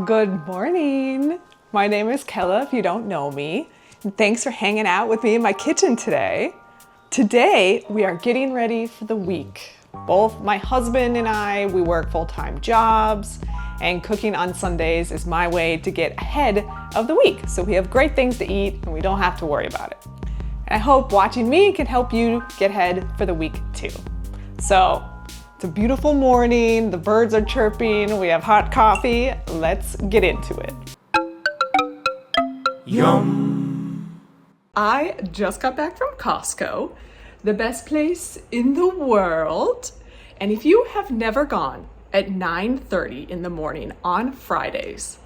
Good morning. My name is Kella, if you don't know me. And thanks for hanging out with me in my kitchen today. Today, we are getting ready for the week. Both my husband and I, we work full-time jobs, and cooking on Sundays is my way to get ahead of the week. So we have great things to eat and we don't have to worry about it. And I hope watching me can help you get ahead for the week too. So it's a beautiful morning, the birds are chirping, we have hot coffee. Let's get into it. Yum! I just got back from Costco, the best place in the world. And if you have never gone at 9:30 in the morning on Fridays,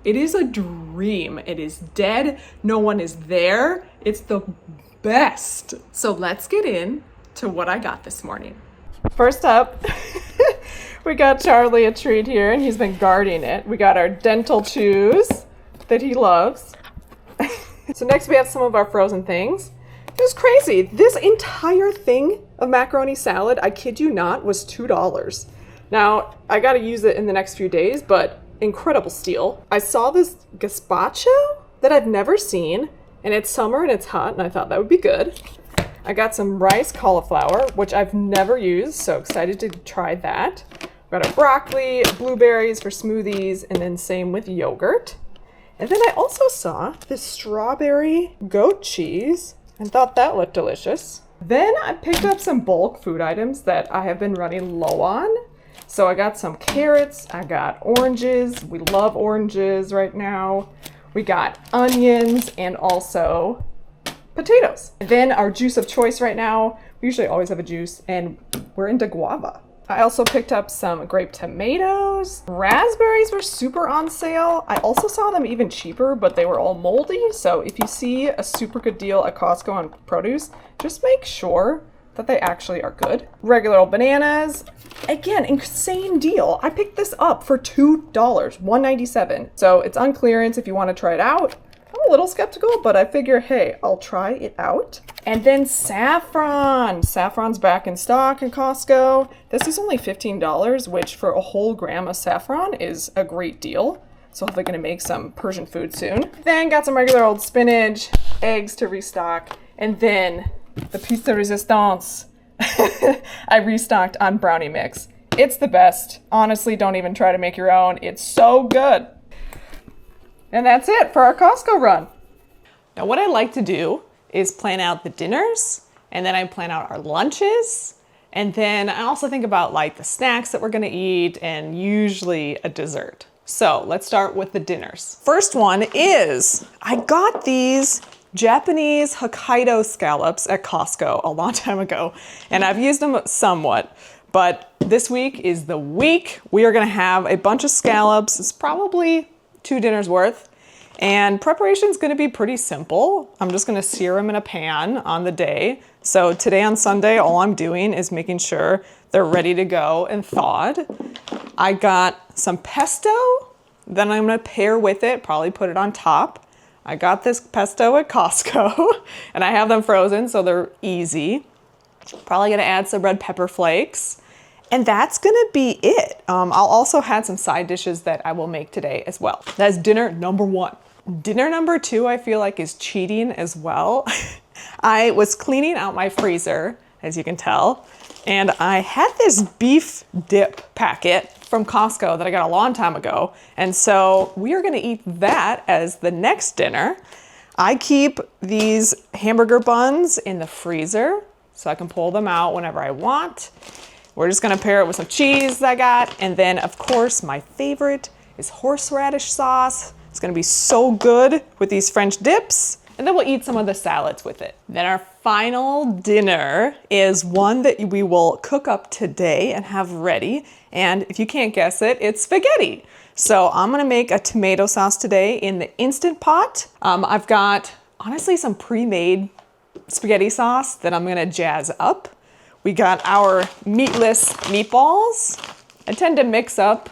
it is a dream. It is dead. No one is there. It's the best. So let's get into what I got this morning. First up, we got Charlie a treat here, and he's been guarding it. We got our dental chews that he loves. So next we have some of our frozen things. It was crazy. This entire thing of macaroni salad, I kid you not, was $2. Now, I gotta use it in the next few days, but incredible steal. I saw this gazpacho that I've never seen, and it's summer and it's hot, and I thought that would be good. I got some rice cauliflower, which I've never used, so excited to try that. Got our broccoli, blueberries for smoothies, and then same with yogurt. And then I also saw this strawberry goat cheese and thought that looked delicious. Then I picked up some bulk food items that I have been running low on. So I got some carrots, I got oranges. We love oranges right now. We got onions and also potatoes. And then our juice of choice right now, we usually always have a juice, and we're into guava. I also picked up some grape tomatoes. Raspberries were super on sale. I also saw them even cheaper, but they were all moldy. So if you see a super good deal at Costco on produce, just make sure that they actually are good. Regular old bananas. Again, insane deal. I picked this up for $2, $1.97. So it's on clearance if you want to try it out. I'm a little skeptical, but I figure, hey, I'll try it out. And then saffron. Saffron's back in stock in Costco. This is only $15, which for a whole gram of saffron is a great deal. So hopefully gonna make some Persian food soon. Then got some regular old spinach, eggs to restock, and then the piece de resistance. I restocked on brownie mix. It's the best. Honestly, don't even try to make your own. It's so good. And that's it for our Costco run. Now what I like to do is plan out the dinners, and then I plan out our lunches, and then I also think about like the snacks that we're gonna eat and usually a dessert. So let's start with the dinners. First one is, I got these Japanese Hokkaido scallops at Costco a long time ago, and I've used them somewhat, but this week is the week. We are gonna have a bunch of scallops. It's probably 2 dinners worth, and preparation is going to be pretty simple. I'm just going to sear them in a pan on the day. So today on Sunday, all I'm doing is making sure they're ready to go and thawed. I got some pesto, then I'm going to pair with it, probably put it on top. I got this pesto at Costco and I have them frozen, so they're easy. Probably going to add some red pepper flakes. And that's gonna be it. I'll also have some side dishes that I will make today as well. That's dinner number 1. Dinner number 2, I feel like, is cheating as well. I was cleaning out my freezer, as you can tell, and I had this beef dip packet from Costco that I got a long time ago. And so we are gonna eat that as the next dinner. I keep these hamburger buns in the freezer so I can pull them out whenever I want. We're just gonna pair it with some cheese I got. And then of course, my favorite is horseradish sauce. It's gonna be so good with these French dips. And then we'll eat some of the salads with it. Then our final dinner is one that we will cook up today and have ready. And if you can't guess it, it's spaghetti. So I'm gonna make a tomato sauce today in the Instant Pot. I've got, honestly, some pre-made spaghetti sauce that I'm gonna jazz up. We got our meatless meatballs. I tend to mix up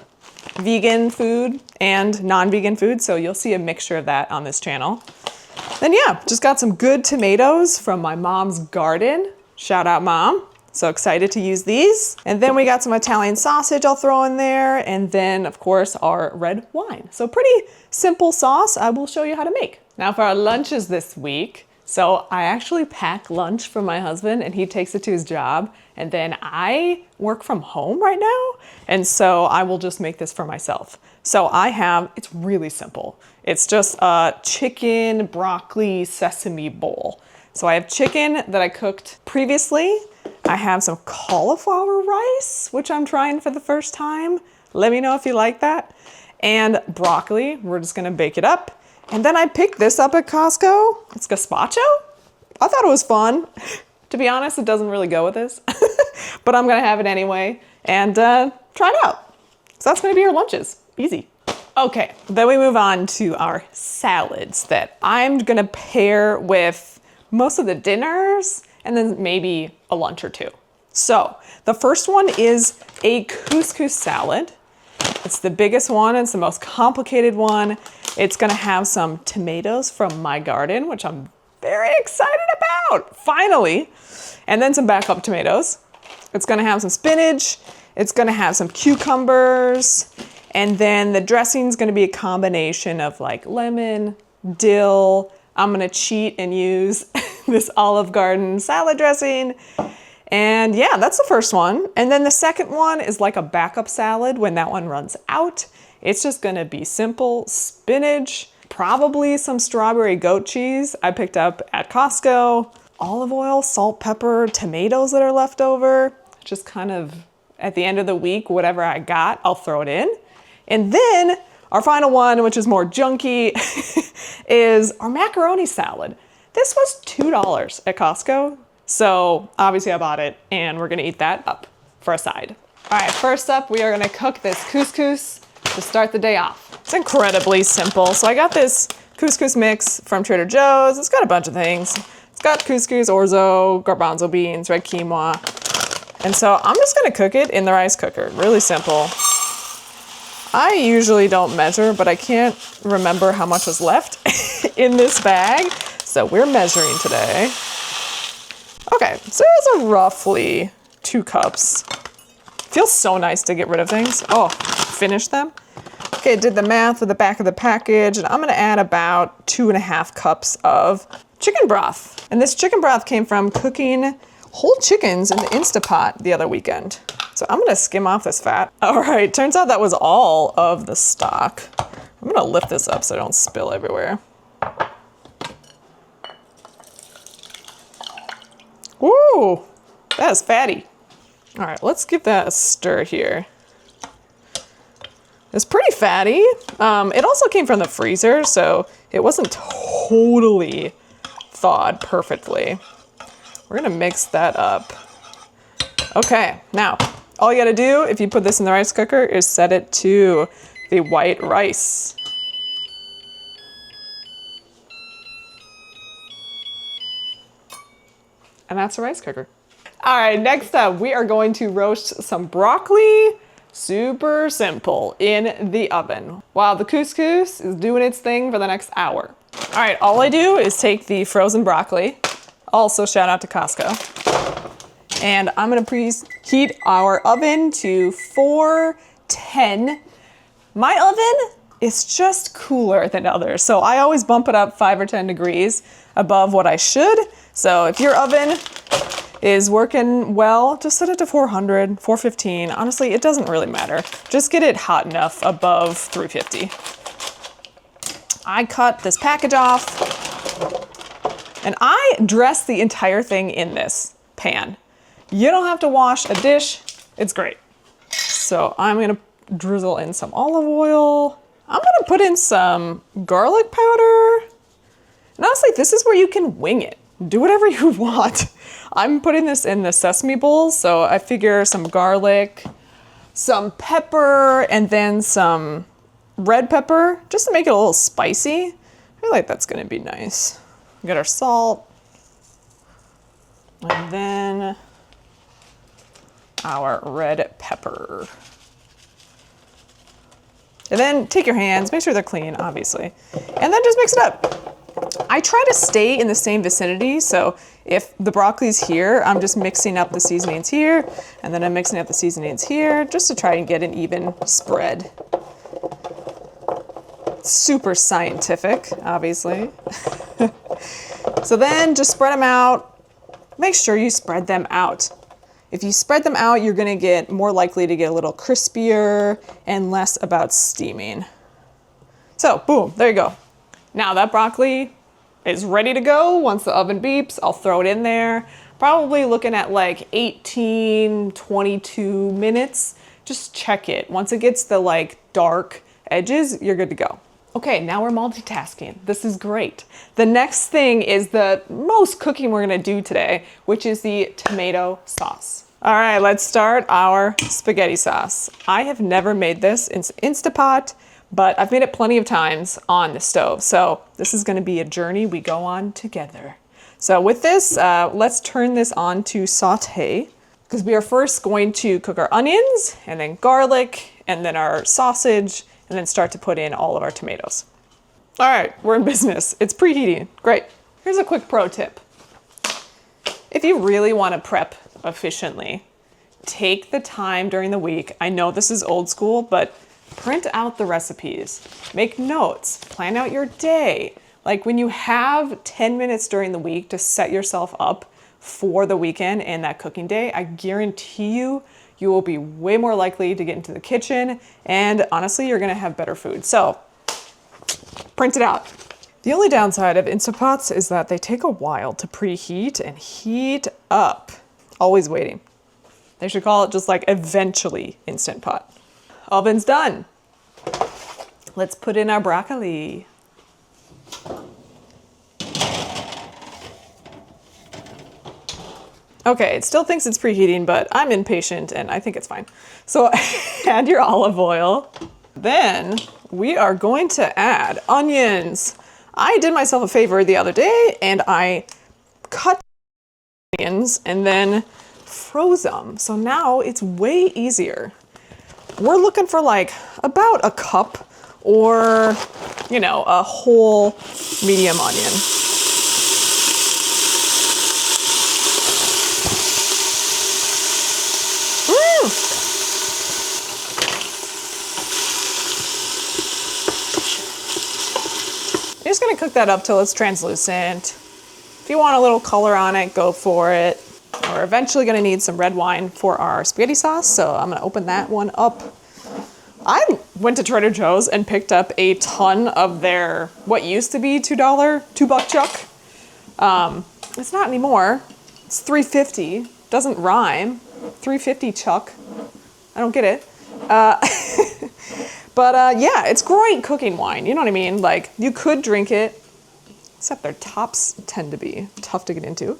vegan food and non-vegan food, so you'll see a mixture of that on this channel. Then yeah, just got some good tomatoes from my mom's garden. Shout out, Mom. So excited to use these. And then we got some Italian sausage I'll throw in there. And then of course our red wine. So pretty simple sauce I will show you how to make. Now for our lunches this week. So I actually pack lunch for my husband and he takes it to his job. And then I work from home right now. And so I will just make this for myself. So it's really simple. It's just a chicken, broccoli, sesame bowl. So I have chicken that I cooked previously. I have some cauliflower rice, which I'm trying for the first time. Let me know if you like that. And broccoli, we're just gonna bake it up. And then I picked this up at Costco. It's gazpacho. I thought it was fun. To be honest, it doesn't really go with this, but I'm gonna have it anyway and try it out. So that's gonna be our lunches, easy. Okay, then we move on to our salads that I'm gonna pair with most of the dinners and then maybe a lunch or two. So the first one is a couscous salad. It's the biggest one, it's the most complicated one. It's gonna have some tomatoes from my garden, which I'm very excited about, finally. And then some backup tomatoes. It's gonna have some spinach. It's gonna have some cucumbers. And then the dressing's gonna be a combination of like lemon, dill. I'm gonna cheat and use this Olive Garden salad dressing. And yeah, that's the first one. And then the second one is like a backup salad when that one runs out. It's just gonna be simple spinach, probably some strawberry goat cheese I picked up at Costco, olive oil, salt, pepper, tomatoes that are left over. Just kind of at the end of the week, whatever I got, I'll throw it in. And then our final one, which is more junky, is our macaroni salad. This was $2 at Costco. So obviously I bought it and we're gonna eat that up for a side. All right, first up, we are gonna cook this couscous to start the day off. It's incredibly simple. So I got this couscous mix from Trader Joe's. It's got a bunch of things. It's got couscous, orzo, garbanzo beans, red quinoa. And so I'm just gonna cook it in the rice cooker. Really simple. I usually don't measure, but I can't remember how much was left in this bag. So we're measuring today. Okay, so it's a roughly 2 cups. Feels so nice to get rid of things. Oh, finish them. Okay, did the math with the back of the package, and I'm gonna add about 2.5 cups of chicken broth. And this chicken broth came from cooking whole chickens in the Instapot the other weekend. So I'm gonna skim off this fat. All right, turns out that was all of the stock. I'm gonna lift this up so I don't spill everywhere. Ooh, that is fatty. All right, let's give that a stir here. It's pretty fatty. It also came from the freezer, so it wasn't totally thawed perfectly. We're gonna mix that up. Okay, now, all you gotta do if you put this in the rice cooker is set it to the white rice. And that's a rice cooker. All right, next up, we are going to roast some broccoli. Super simple in the oven while the couscous is doing its thing for the next hour. All right, all I do is take the frozen broccoli, also shout out to Costco, and I'm gonna preheat our oven to 410. My oven is just cooler than others, so I always bump it up 5 or 10 degrees above what I should. So if your oven is working well, just set it to 400, 415. Honestly, it doesn't really matter. Just get it hot enough above 350. I cut this package off and I dress the entire thing in this pan. You don't have to wash a dish. It's great. So I'm gonna drizzle in some olive oil. I'm gonna put in some garlic powder. And honestly, this is where you can wing it. Do whatever you want. I'm putting this in the sesame bowl, so I figure some garlic, some pepper, and then some red pepper, just to make it a little spicy. I feel like that's gonna be nice. We got our salt, and then our red pepper. And then take your hands, make sure they're clean, obviously, and then just mix it up. I try to stay in the same vicinity. So if the broccoli's here, I'm just mixing up the seasonings here, and then I'm mixing up the seasonings here, just to try and get an even spread. Super scientific, obviously. So then just spread them out. Make sure you spread them out. If you spread them out, you're gonna get more likely to get a little crispier and less about steaming. So boom, there you go. Now that broccoli is ready to go. Once the oven beeps, I'll throw it in there. Probably looking at like 18, 22 minutes. Just check it. Once it gets the like dark edges, you're good to go. Okay, now we're multitasking. This is great. The next thing is the most cooking we're gonna do today, which is the tomato sauce. All right, let's start our spaghetti sauce. I have never made this in Instapot, but I've made it plenty of times on the stove. So this is gonna be a journey we go on together. So with this, let's turn this on to saute, because we are first going to cook our onions and then garlic and then our sausage, and then start to put in all of our tomatoes. All right, we're in business. It's preheating, great. Here's a quick pro tip. If you really wanna prep efficiently, take the time during the week. I know this is old school, but print out the recipes, make notes, plan out your day. Like when you have 10 minutes during the week to set yourself up for the weekend and that cooking day, I guarantee you, you will be way more likely to get into the kitchen, and honestly, you're gonna have better food. So print it out. The only downside of Instant Pots is that they take a while to preheat and heat up. Always waiting. They should call it just like eventually Instant Pot. Oven's done. Let's put in our broccoli. Okay, it still thinks it's preheating, but I'm impatient and I think it's fine. So add your olive oil. Then we are going to add onions. I did myself a favor the other day and I cut onions and then froze them. So now it's way easier. We're looking for like about a cup or, you know, a whole medium onion. You're just gonna cook that up till it's translucent. If you want a little color on it, go for it. We're eventually gonna need some red wine for our spaghetti sauce, so I'm gonna open that one up. I went to Trader Joe's and picked up a ton of their, what used to be $2 2-buck chuck. It's not anymore. It's $3.50. Doesn't rhyme. $3.50 chuck. I don't get it. But yeah, it's great cooking wine. You know what I mean? Like, you could drink it, except their tops tend to be tough to get into.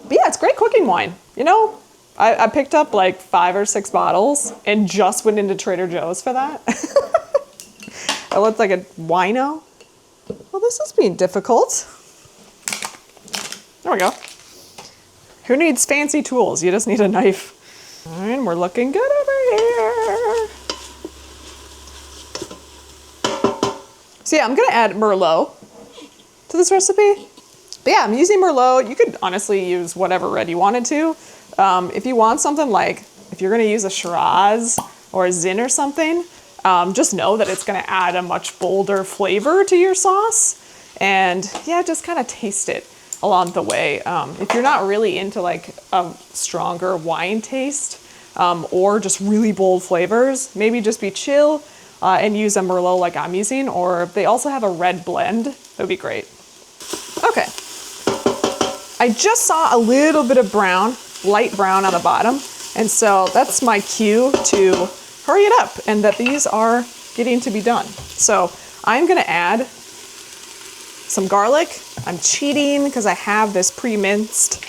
But yeah, it's great cooking wine. You know, I picked up like 5 or 6 bottles and just went into Trader Joe's for that. It looked like a wino. Well, this is being difficult. There we go. Who needs fancy tools? You just need a knife. All right, we're looking good over here. So yeah, I'm gonna add Merlot to this recipe. But yeah, I'm using Merlot. You could honestly use whatever red you wanted to. If you want something like, if you're gonna use a Shiraz or a Zin or something, just know that it's gonna add a much bolder flavor to your sauce. And yeah, just kind of taste it along the way. If you're not really into like a stronger wine taste or just really bold flavors, maybe just be chill and use a Merlot like I'm using, or if they also have a red blend, that would be great. Okay. I just saw a little bit of brown, light brown on the bottom. And so that's my cue to hurry it up and that these are getting to be done. So I'm gonna add some garlic. I'm cheating because I have this pre-minced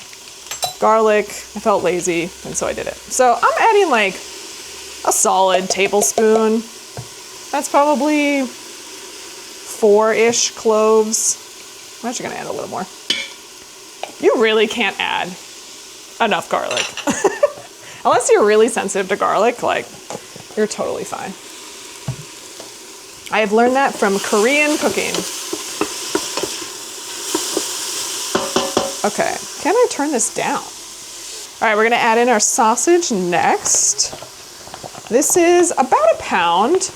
garlic. I felt lazy and so I did it. So I'm adding like a solid tablespoon. That's probably 4-ish cloves. I'm actually gonna add a little more. You really can't add enough garlic. Unless you're really sensitive to garlic, like, you're totally fine. I have learned that from Korean cooking. Okay, can I turn this down? All right, we're gonna add in our sausage next. This is about a pound.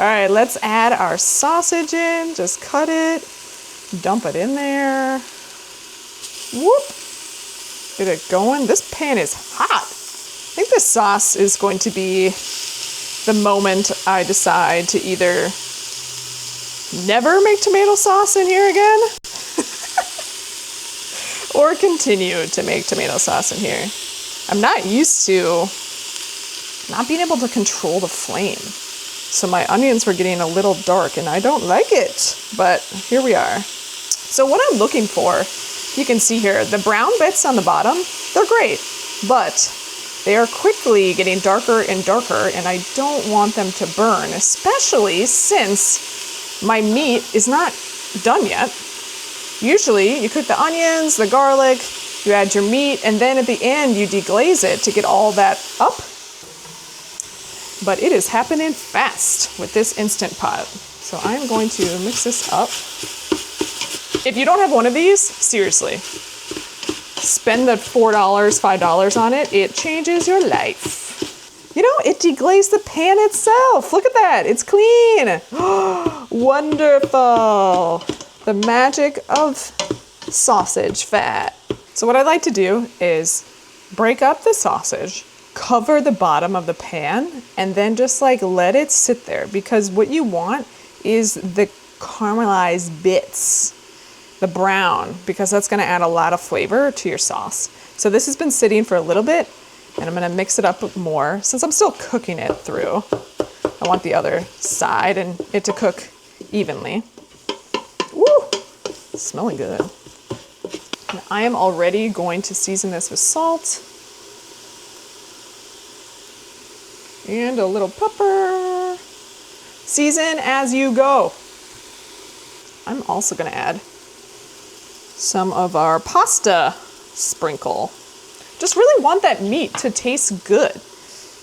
All right, let's add our sausage in. Just cut it, dump it in there. Whoop, get it going. This pan is hot. I think this sauce is going to be the moment I decide to either never make tomato sauce in here again or continue to make tomato sauce in here. I'm not used to not being able to control the flame. So my onions were getting a little dark and I don't like it, but here we are. So what I'm looking for, you can see here, the brown bits on the bottom, they're great, but they are quickly getting darker and darker and I don't want them to burn, especially since my meat is not done yet. Usually you cook the onions, the garlic, you add your meat, and then at the end you deglaze it to get all that up. But it is happening fast with this Instant Pot. So I'm going to mix this up. If you don't have one of these, seriously, spend the $4, $5 on it. It changes your life. You know, it deglazed the pan itself. Look at that, it's clean. Wonderful. The magic of sausage fat. So what I like to do is break up the sausage, cover the bottom of the pan, and then just like let it sit there, because what you want is the caramelized bits, the brown, because that's gonna add a lot of flavor to your sauce. So this has been sitting for a little bit and I'm gonna mix it up more since I'm still cooking it through. I want the other side and it to cook evenly. Woo, it's smelling good. And I am already going to season this with salt and a little pepper. Season as you go. I'm also gonna add some of our pasta sprinkle. Just really want that meat to taste good.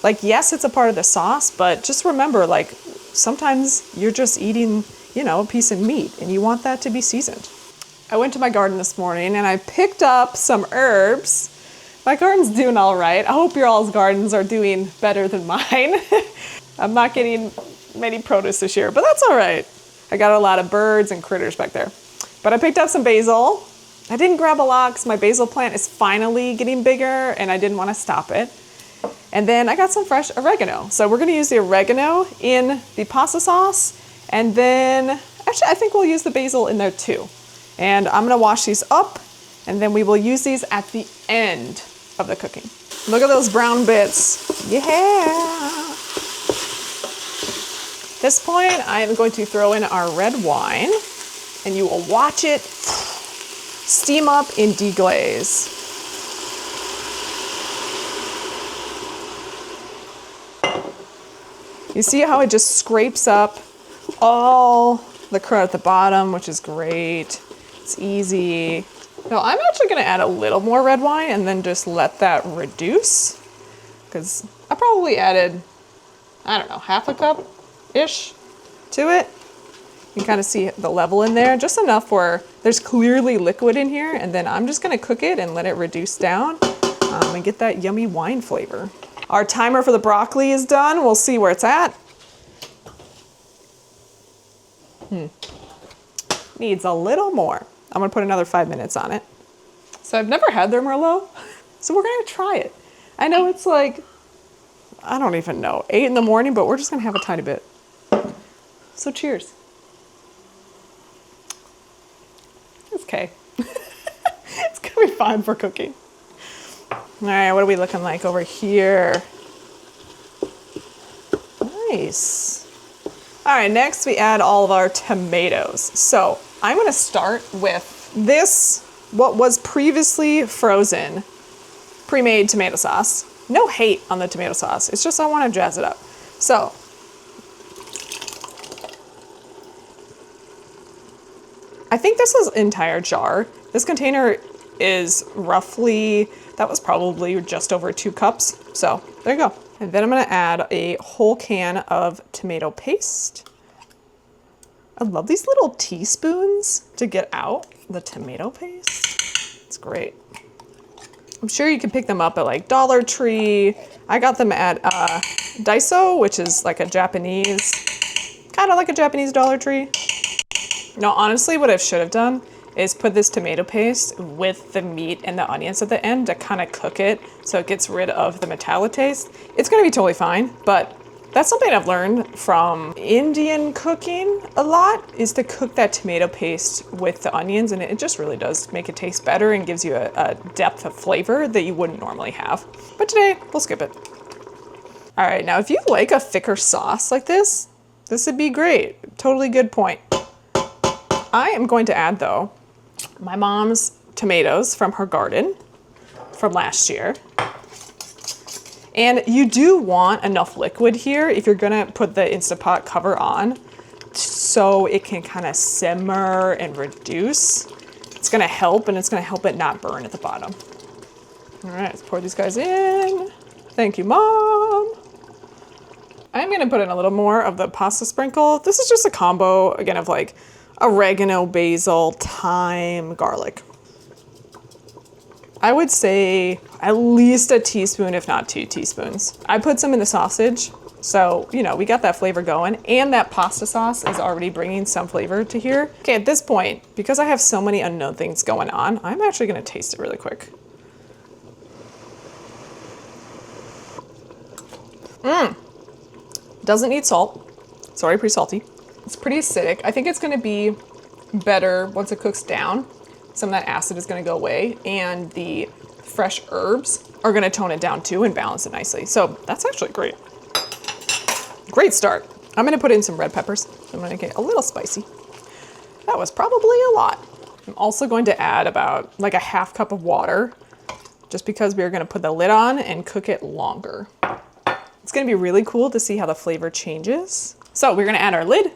Like, yes, it's a part of the sauce, but just remember, like, sometimes you're just eating, you know, a piece of meat and you want that to be seasoned. I went to my garden this morning and I picked up some herbs. My garden's doing all right. I hope your all's gardens are doing better than mine. I'm not getting many produce this year, but that's all right. I got a lot of birds and critters back there. But I picked up some basil. I didn't grab a lot because my basil plant is finally getting bigger and I didn't want to stop it. And then I got some fresh oregano. So we're gonna use the oregano in the pasta sauce. And then, actually I think we'll use the basil in there too. And I'm gonna wash these up and then we will use these at the end of the cooking. Look at those brown bits. Yeah. At this point, I am going to throw in our red wine and you will watch it steam up in deglaze. You see how it just scrapes up all the crud at the bottom, which is great. It's easy. Now I'm actually gonna add a little more red wine and then just let that reduce, because I probably added, I don't know, half a cup-ish to it. You can kind of see the level in there, just enough where there's clearly liquid in here, and then I'm just gonna cook it and let it reduce down and get that yummy wine flavor. Our timer for the broccoli is done. We'll see where it's at. Needs a little more. I'm gonna put another 5 minutes on it. So I've never had their Merlot, so we're gonna try it. I know it's like, I don't even know, 8 in the morning, but we're just gonna have a tiny bit. So cheers. It's okay. It's gonna be fine for cooking. All right, what are we looking like over here? Nice. All right, next we add all of our tomatoes. So I'm gonna start with this, what was previously frozen, pre-made tomato sauce. No hate on the tomato sauce, it's just I wanna jazz it up. So, I think this is an entire jar. This container is roughly, that was probably just over 2 cups. So there you go. And then I'm gonna add a whole can of tomato paste. I love these little teaspoons to get out the tomato paste. great. I'm sure you can pick them up at like Dollar Tree. I got them at Daiso, which is like a Japanese, kind of like a Japanese Dollar Tree. No, honestly, what I should have done is put this tomato paste with the meat and the onions at the end to kind of cook it so it gets rid of the metallic taste. It's gonna be totally fine, but that's something I've learned from Indian cooking a lot, is to cook that tomato paste with the onions, and it just really does make it taste better and gives you a depth of flavor that you wouldn't normally have. But today, we'll skip it. All right, now if you like a thicker sauce like this would be great. Totally good point. I am going to add, though, my mom's tomatoes from her garden from last year. And you do want enough liquid here if you're gonna put the Instant Pot cover on so it can kind of simmer and reduce. It's gonna help, and it's gonna help it not burn at the bottom. All right, let's pour these guys in. Thank you, Mom. I'm gonna put in a little more of the pasta sprinkle. This is just a combo, again, of like oregano, basil, thyme, garlic. I would say at least a teaspoon, if not 2 teaspoons. I put some in the sausage, so, you know, we got that flavor going, and that pasta sauce is already bringing some flavor to here. Okay, at this point, because I have so many unknown things going on, I'm actually gonna taste it really quick. Doesn't need salt. It's already pretty salty. It's pretty acidic. I think it's gonna be better once it cooks down. Some of that acid is gonna go away, and the fresh herbs are gonna tone it down too and balance it nicely. So that's actually great. Great start. I'm gonna put in some red peppers. I'm gonna get a little spicy. That was probably a lot. I'm also going to add about like a half cup of water, just because we're gonna put the lid on and cook it longer. It's gonna be really cool to see how the flavor changes. So we're gonna add our lid,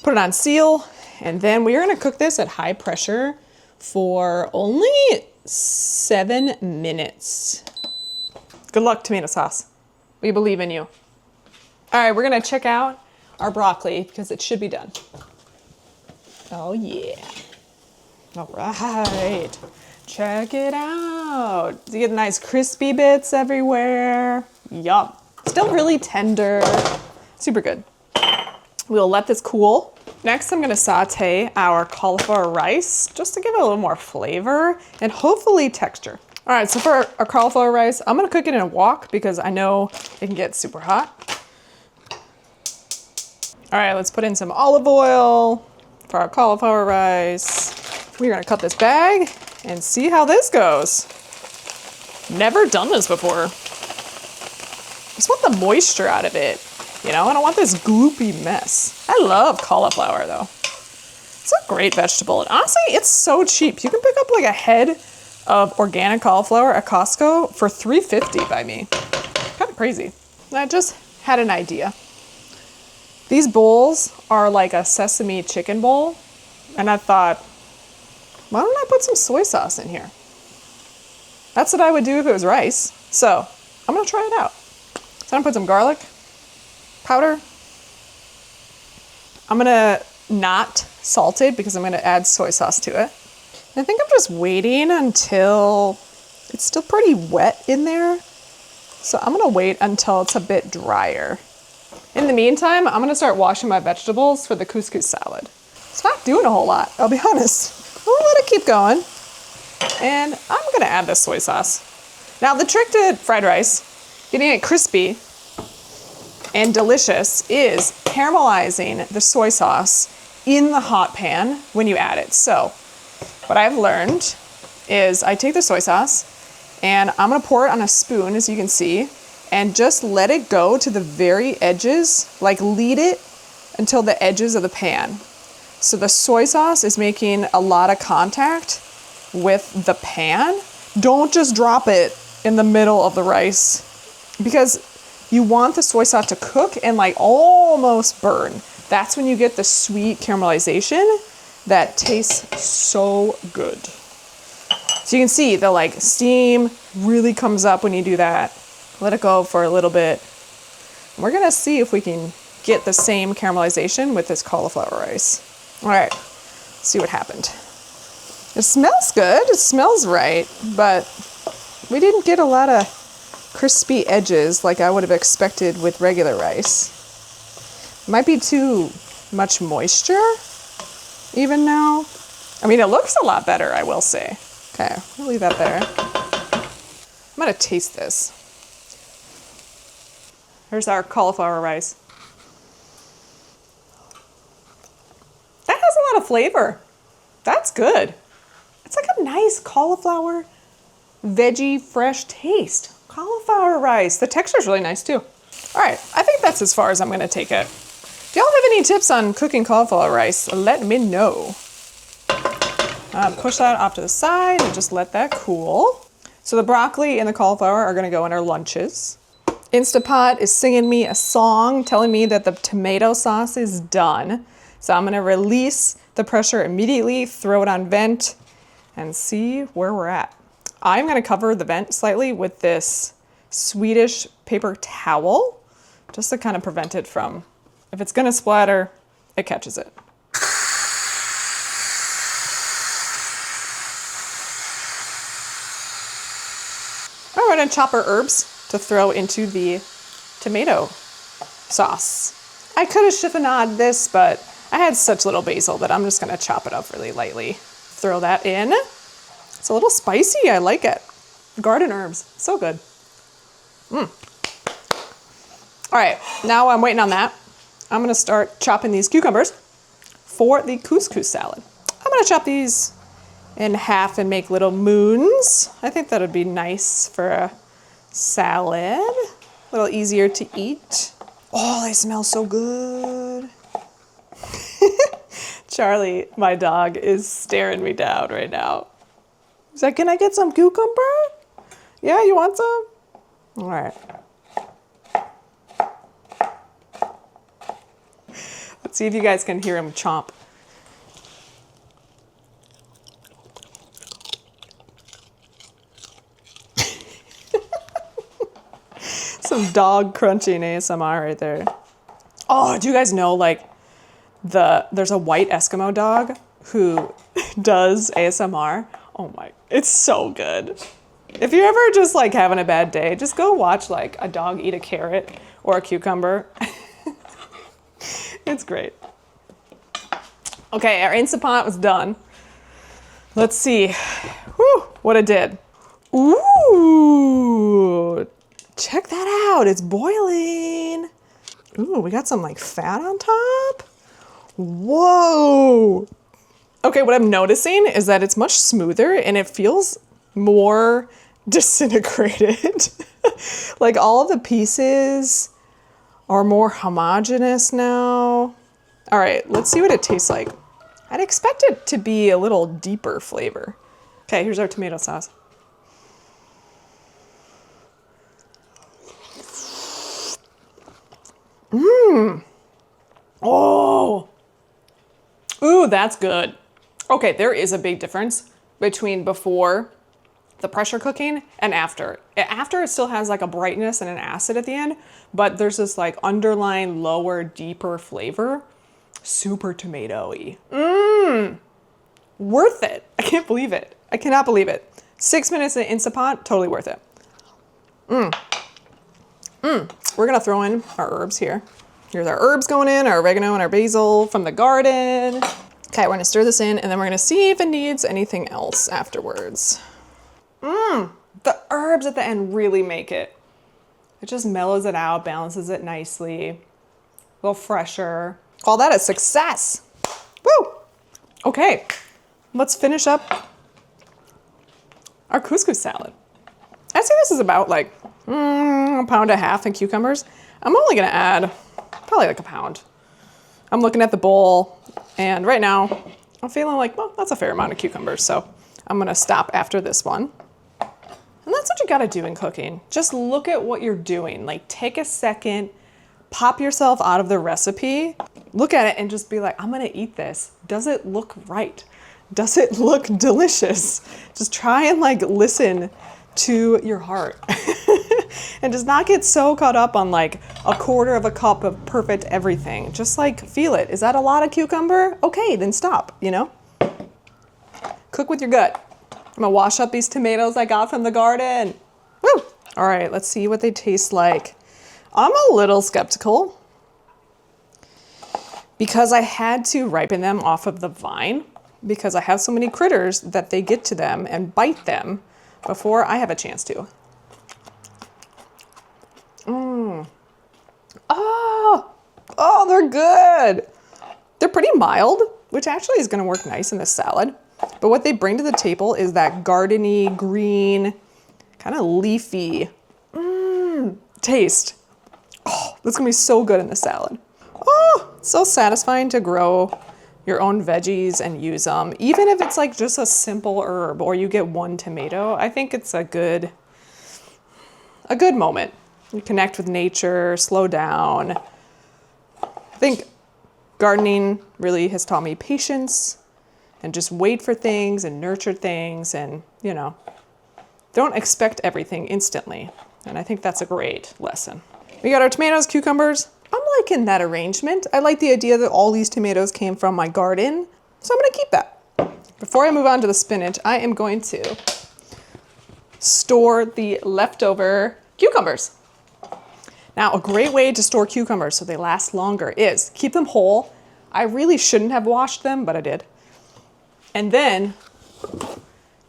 put it on seal, and then we're gonna cook this at high pressure for only 7 minutes. Good luck, tomato sauce. We believe in you. All right, we're gonna check out our broccoli because it should be done. Oh yeah. All right, check it out. You get nice crispy bits everywhere. Yum. Still really tender, super good. We'll let this cool. Next, I'm gonna saute our cauliflower rice just to give it a little more flavor and hopefully texture. All right, so for our cauliflower rice, I'm gonna cook it in a wok because I know it can get super hot. All right, let's put in some olive oil for our cauliflower rice. We're gonna cut this bag and see how this goes. Never done this before. Just want the moisture out of it. You know, I don't want this gloopy mess. I love cauliflower though. It's a great vegetable. And honestly, it's so cheap. You can pick up like a head of organic cauliflower at Costco for $3.50 by me. Kind of crazy. I just had an idea. These bowls are like a sesame chicken bowl. And I thought, why don't I put some soy sauce in here? That's what I would do if it was rice. So I'm gonna try it out. So I'm gonna put some garlic powder. I'm gonna not salt it because I'm gonna add soy sauce to it. And I think I'm just waiting until it's still pretty wet in there. So I'm gonna wait until it's a bit drier. In the meantime, I'm gonna start washing my vegetables for the couscous salad. It's not doing a whole lot, I'll be honest. We'll let it keep going. And I'm gonna add this soy sauce. Now the trick to fried rice, getting it crispy and delicious, is caramelizing the soy sauce in the hot pan when you add it. So what I've learned is I take the soy sauce and I'm gonna pour it on a spoon, as you can see, and just let it go to the very edges, like lead it until the edges of the pan. So the soy sauce is making a lot of contact with the pan. Don't just drop it in the middle of the rice because you want the soy sauce to cook and like almost burn. That's when you get the sweet caramelization that tastes so good. So you can see the like steam really comes up when you do that. Let it go for a little bit. We're gonna see if we can get the same caramelization with this cauliflower rice. All right, let's see what happened. It smells good. It smells right, but we didn't get a lot of crispy edges like I would have expected with regular rice. Might be too much moisture even now. I mean, it looks a lot better, I will say. Okay, we'll leave that there. I'm gonna taste this. Here's our cauliflower rice. That has a lot of flavor. That's good. It's like a nice cauliflower, veggie, fresh taste. Cauliflower rice. The texture is really nice too. All right, I think that's as far as I'm gonna take it. If y'all have any tips on cooking cauliflower rice, let me know. Push that off to the side and just let that cool. So the broccoli and the cauliflower are gonna go in our lunches. Instapot is singing me a song telling me that the tomato sauce is done. So I'm gonna release the pressure immediately, throw it on vent, and see where we're at. I'm gonna cover the vent slightly with this Swedish paper towel, just to kind of prevent it from, if it's gonna splatter, it catches it. We're gonna chop our herbs to throw into the tomato sauce. I could have chiffonade this, but I had such little basil that I'm just gonna chop it up really lightly. Throw that in. It's a little spicy, I like it. Garden herbs, so good. All right, now I'm waiting on that. I'm gonna start chopping these cucumbers for the couscous salad. I'm gonna chop these in half and make little moons. I think that would be nice for a salad. A little easier to eat. Oh, they smell so good. Charlie, my dog, is staring me down right now. He's like, can I get some cucumber? Yeah, you want some? All right. Let's see if you guys can hear him chomp. Some dog crunching ASMR right there. Oh, do you guys know, like, there's a white Eskimo dog who does ASMR. Oh my, it's so good. If you're ever just like having a bad day, just go watch like a dog eat a carrot or a cucumber. It's great. Okay, our Instant Pot was done. Let's see what it did. Ooh, check that out. It's boiling. Ooh, we got some like fat on top. Whoa. Okay, what I'm noticing is that it's much smoother and it feels more disintegrated. Like all of the pieces are more homogeneous now. All right, let's see what it tastes like. I'd expect it to be a little deeper flavor. Okay, here's our tomato sauce. Oh. Ooh, that's good. Okay, there is a big difference between before the pressure cooking and after. After, it still has like a brightness and an acid at the end, but there's this like underlying lower, deeper flavor. Super tomatoey. Worth it. I can't believe it. I cannot believe it. 6 minutes in Instant Pot, totally worth it. We're gonna throw in our herbs here. Here's our herbs going in, our oregano and our basil from the garden. Okay, we're gonna stir this in and then we're gonna see if it needs anything else afterwards. The herbs at the end really make it. It just mellows it out, balances it nicely. A little fresher. Call that a success. Woo! Okay, let's finish up our couscous salad. I'd say this is about like a pound and a half in cucumbers. I'm only gonna add probably like a pound. I'm looking at the bowl and right now I'm feeling like, well, that's a fair amount of cucumbers. So I'm gonna stop after this one. And that's what you gotta do in cooking. Just look at what you're doing. Like take a second, pop yourself out of the recipe, look at it and just be like, I'm gonna eat this. Does it look right? Does it look delicious? Just try and like listen to your heart and just not get so caught up on like a quarter of a cup of perfect everything. Just like feel it. Is that a lot of cucumber? Okay, then stop, you know? Cook with your gut. I'm gonna wash up these tomatoes I got from the garden. Woo! All right, let's see what they taste like. I'm a little skeptical because I had to ripen them off of the vine because I have so many critters that they get to them and bite them before I have a chance to. Oh, they're good. They're pretty mild, which actually is gonna work nice in this salad. But what they bring to the table is that gardeny, green, kind of leafy taste. Oh, that's gonna be so good in the salad. Oh, it's so satisfying to grow your own veggies and use them. Even if it's like just a simple herb or you get one tomato, I think it's a good moment. You connect with nature, slow down. I think gardening really has taught me patience and just wait for things and nurture things and, you know, don't expect everything instantly. And I think that's a great lesson. We got our tomatoes, cucumbers. I'm liking that arrangement. I like the idea that all these tomatoes came from my garden, so I'm gonna keep that. Before I move on to the spinach, I am going to store the leftover cucumbers. Now, a great way to store cucumbers so they last longer is keep them whole. I really shouldn't have washed them, but I did. And then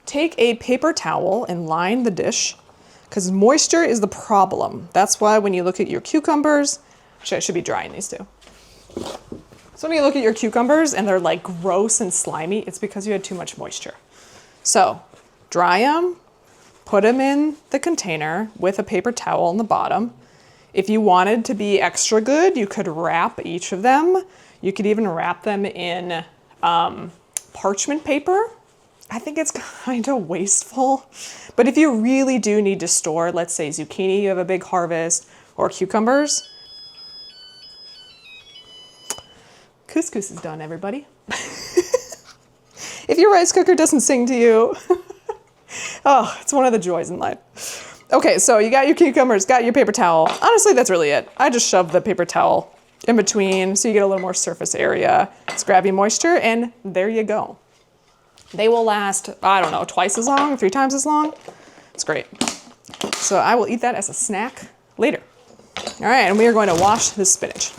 take a paper towel and line the dish because moisture is the problem. That's why when you look at your cucumbers, actually I should be drying these too. So when you look at your cucumbers and they're like gross and slimy, it's because you had too much moisture. So dry them, put them in the container with a paper towel on the bottom. If you wanted to be extra good, you could wrap each of them. You could even wrap them in parchment paper. I think it's kind of wasteful, but if you really do need to store, let's say zucchini, you have a big harvest, or cucumbers. Couscous is done, everybody. If your rice cooker doesn't sing to you, oh, it's one of the joys in life. Okay, so you got your cucumbers, got your paper towel. Honestly, that's really it. I just shoved the paper towel in between so you get a little more surface area. It's grabbing moisture, and there you go. They will last, I don't know, twice as long, 3 times as long. It's great. So I will eat that as a snack later. All right, and we are going to wash this spinach.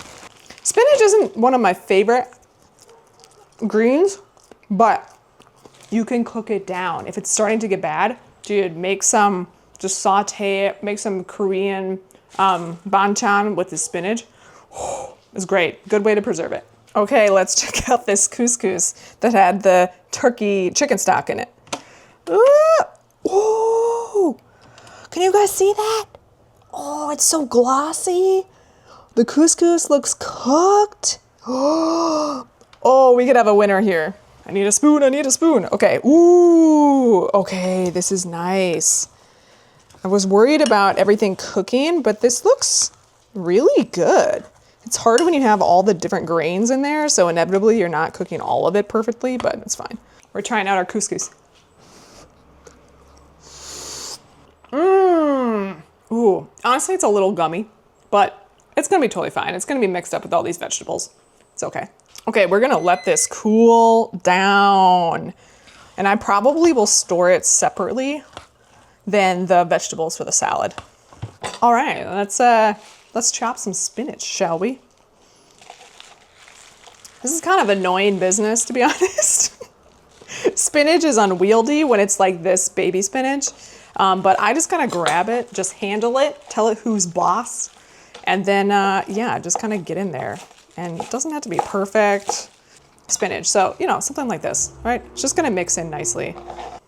Spinach isn't one of my favorite greens, but you can cook it down. If it's starting to get bad, dude, make some, just saute it, make some Korean banchan with the spinach. It's great, good way to preserve it. Okay, let's check out this couscous that had the turkey chicken stock in it. Whoa! Can you guys see that? Oh, it's so glossy. The couscous looks cooked. Oh, we could have a winner here. I need a spoon, I need a spoon. Okay, ooh, okay, this is nice. I was worried about everything cooking, but this looks really good. It's hard when you have all the different grains in there, so inevitably you're not cooking all of it perfectly, but it's fine. We're trying out our couscous. Ooh, honestly, it's a little gummy, but it's gonna be totally fine. It's gonna be mixed up with all these vegetables. It's okay. Okay, we're gonna let this cool down, and I probably will store it separately than the vegetables for the salad. All right, let's chop some spinach, shall we? This is kind of annoying business, to be honest. Spinach is unwieldy when it's like this baby spinach, but I just kind of grab it, just handle it, tell it who's boss, and then, yeah, just kind of get in there. And it doesn't have to be perfect spinach. So, you know, something like this, right? It's just gonna mix in nicely.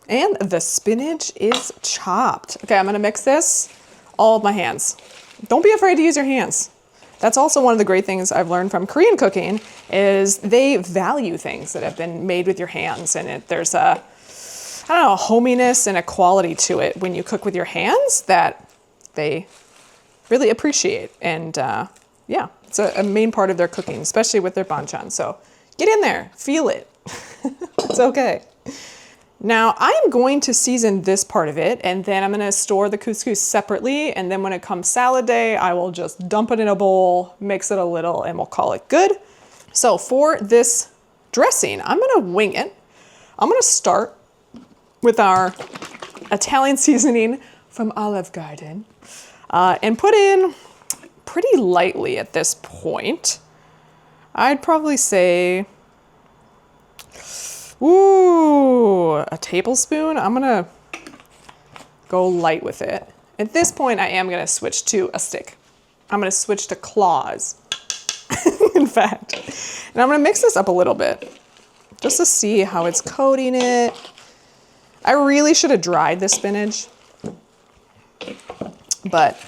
And the spinach is chopped. Okay, I'm gonna mix this all with my hands. Don't be afraid to use your hands. That's also one of the great things I've learned from Korean cooking is they value things that have been made with your hands. And there's a, I don't know, a hominess and a quality to it when you cook with your hands that they really appreciate. And yeah, it's a main part of their cooking, especially with their banchan. So get in there, feel it. It's okay. Now I'm going to season this part of it, and then I'm gonna store the couscous separately, and then when it comes salad day, I will just dump it in a bowl, mix it a little, and we'll call it good. So for this dressing, I'm gonna wing it. I'm gonna start with our Italian seasoning from Olive Garden and put in pretty lightly at this point. I'd probably say, ooh, a tablespoon. I'm gonna go light with it. At this point, I am gonna switch to a stick. I'm gonna switch to claws, in fact. And I'm gonna mix this up a little bit just to see how it's coating it. I really should have dried the spinach, but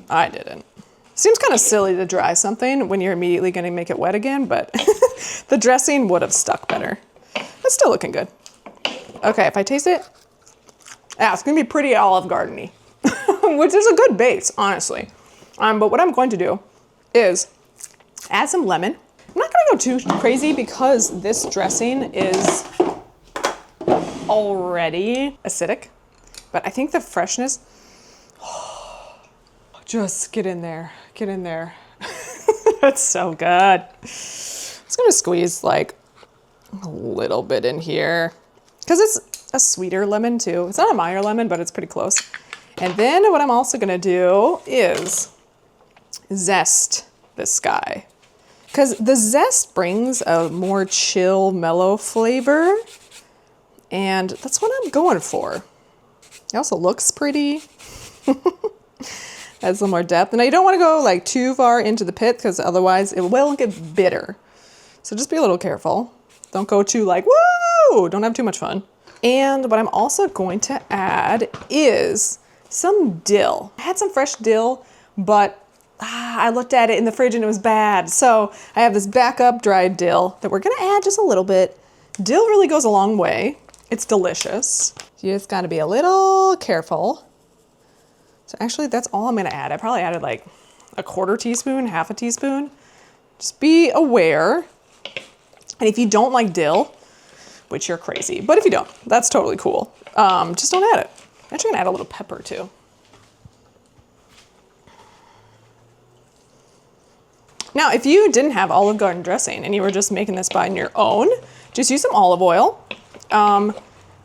I didn't. Seems kind of silly to dry something when you're immediately gonna make it wet again, but the dressing would have stuck better. It's still looking good. Okay, if I taste it, yeah, it's gonna be pretty Olive Garden-y, which is a good base, honestly. But what I'm going to do is add some lemon. I'm not gonna go too crazy because this dressing is already acidic, but I think the freshness, just get in there, get in there. That's so good. I'm just gonna squeeze like a little bit in here because it's a sweeter lemon too. It's not a Meyer lemon, but it's pretty close. And then what I'm also gonna do is zest this guy because the zest brings a more chill, mellow flavor. And that's what I'm going for. It also looks pretty. Adds a little more depth. And you don't want to go like too far into the pit because otherwise it will get bitter. So just be a little careful. Don't go too like, woo! Don't have too much fun. And what I'm also going to add is some dill. I had some fresh dill, but I looked at it in the fridge and it was bad. So I have this backup dried dill that we're gonna add just a little bit. Dill really goes a long way. It's delicious. You just gotta be a little careful. So actually that's all I'm gonna add. I probably added like a quarter teaspoon, half a teaspoon. Just be aware. And if you don't like dill, which you're crazy, but if you don't, that's totally cool. Just don't add it. I'm actually gonna add a little pepper too. Now, if you didn't have Olive Garden dressing and you were just making this by your own, just use some olive oil.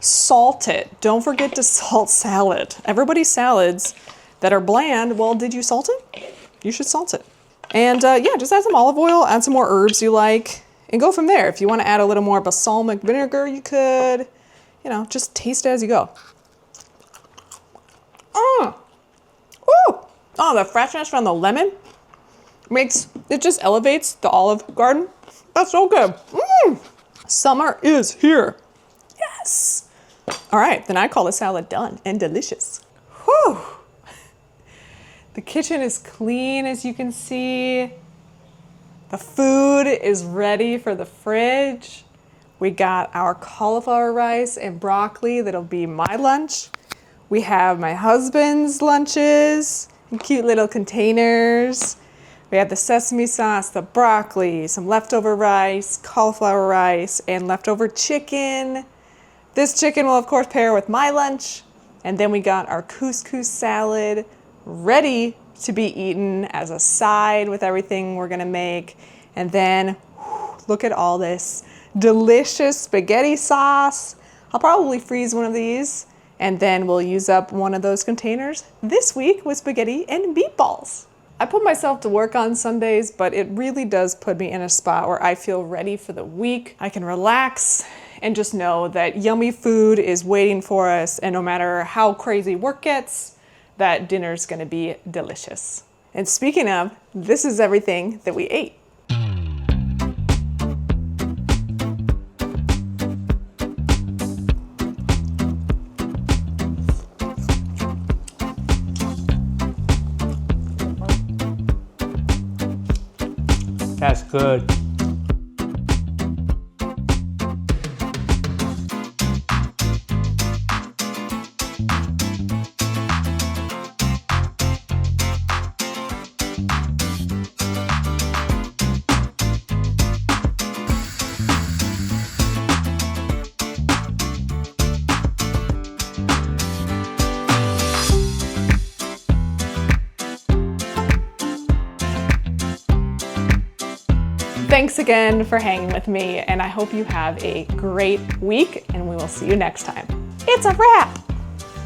Salt it. Don't forget to salt salad. Everybody's salads that are bland, well, did you salt it? You should salt it. And yeah, just add some olive oil, add some more herbs you like, and go from there. If you want to add a little more balsamic vinegar, you could. You know, just taste it as you go. Ooh! Oh, the freshness from the lemon it just elevates the Olive Garden. That's so good. Summer is here. Yes. All right, then I call the salad done and delicious. Whew. The kitchen is clean, as you can see. The food is ready for the fridge. We got our cauliflower rice and broccoli. That'll be my lunch. We have my husband's lunches in cute little containers. We have the sesame sauce, the broccoli, some leftover rice, cauliflower rice, and leftover chicken. This chicken will of course pair with my lunch. And then we got our couscous salad ready to be eaten as a side with everything we're gonna make. And then look at all this delicious spaghetti sauce. I'll probably freeze one of these and then we'll use up one of those containers this week with spaghetti and meatballs. I put myself to work on Sundays, but it really does put me in a spot where I feel ready for the week. I can relax and just know that yummy food is waiting for us, and no matter how crazy work gets, that dinner's gonna be delicious. And speaking of, this is everything that we ate. That's good. Thanks again for hanging with me, and I hope you have a great week, and we will see you next time. It's a wrap!